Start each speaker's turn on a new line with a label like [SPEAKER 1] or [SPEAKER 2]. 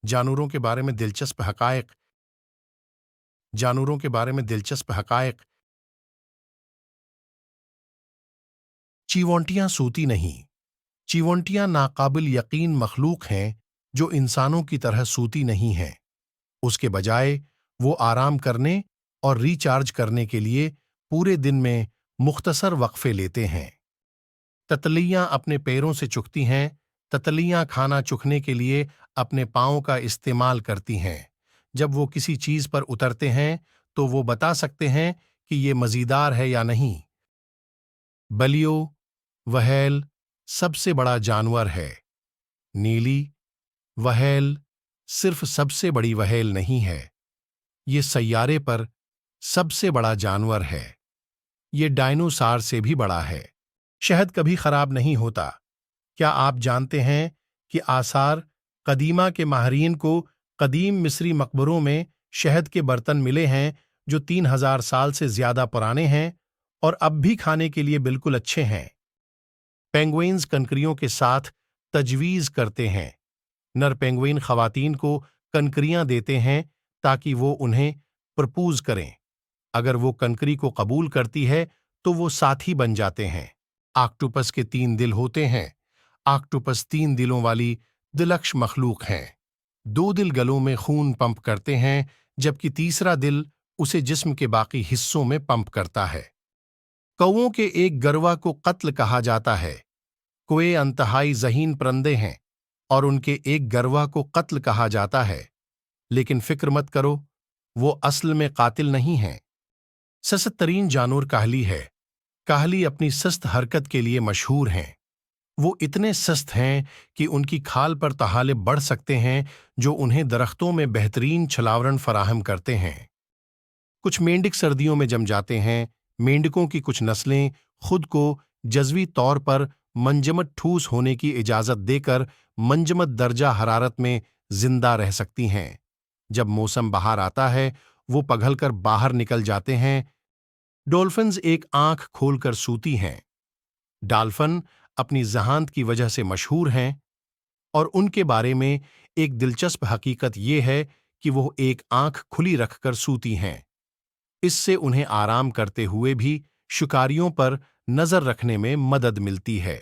[SPEAKER 1] जानवरों के बारे में दिलचस्प हकायक। जानवरों के बारे में दिलचस्प हकायक। चीवोंटियां सूती नहीं। चीवोंटियां नाकाबिल यकीन मखलूक हैं जो इंसानों की तरह सूती नहीं हैं। उसके बजाय वो आराम करने और रिचार्ज करने के लिए पूरे दिन में मुख्तसर वक्फे लेते हैं। तितलियां अपने पैरों से चुगती हैं। तितलियां खाना चुगने के लिए अपने पाँव का इस्तेमाल करती हैं। जब वो किसी चीज पर उतरते हैं तो वो बता सकते हैं कि ये मज़ेदार है या नहीं। बलियो, व्हेल सबसे बड़ा जानवर है। नीली, व्हेल सिर्फ सबसे बड़ी व्हेल नहीं है, ये सैयारे पर सबसे बड़ा जानवर है। ये डायनोसार से भी बड़ा है। शहद कभी खराब नहीं होता। क्या आप जानते हैं कि आसार कदीमा के माहरीन को कदीम मिस्री मकबरों में शहद के बर्तन मिले हैं जो 3000 साल से ज्यादा पुराने हैं और अब भी खाने के लिए बिल्कुल अच्छे हैं। पेंगुइन्स कनकरियों के साथ तजवीज़ करते हैं। नर पेंगुइन खवातीन को कनकरियां देते हैं ताकि वो उन्हें प्रपोज करें। अगर वो कनकरी को कबूल करती है तो वो साथी बन जाते हैं। ऑक्टोपस के 3 दिल होते हैं। ऑक्टोपस 3 दिलों वाली दिलकश मखलूक हैं। 2 दिल गलों में खून पंप करते हैं जबकि तीसरा दिल उसे जिस्म के बाकी हिस्सों में पंप करता है। कौओं के एक गरवा को कत्ल कहा जाता है। कौए अंतहाई ज़हीन परिंदे हैं और उनके एक गरवा को कत्ल कहा जाता है, लेकिन फिक्र मत करो, वो असल में कातिल नहीं हैं। सस्त तरीन जानवर काहली है। काहली अपनी सस्त हरकत के लिए मशहूर हैं। वो इतने सस्त हैं कि उनकी खाल पर तहाले बढ़ सकते हैं जो उन्हें दरख्तों में बेहतरीन छलावरण फराहम करते हैं। कुछ मेंढक सर्दियों में जम जाते हैं। मेंढकों की कुछ नस्लें खुद को जज़वी तौर पर मंजमद ठूस होने की इजाज़त देकर मंजमद दर्जा हरारत में जिंदा रह सकती हैं। जब मौसम बाहर आता है वो पघलकर बाहर निकल जाते हैं। डॉल्फिन्स एक आंख खोलकर सूती हैं। डॉल्फिन अपनी ज़हानत की वजह से मशहूर हैं और उनके बारे में एक दिलचस्प हकीकत ये है कि वो एक आंख खुली रखकर सूती हैं। इससे उन्हें आराम करते हुए भी शिकारियों पर नजर रखने में मदद मिलती है।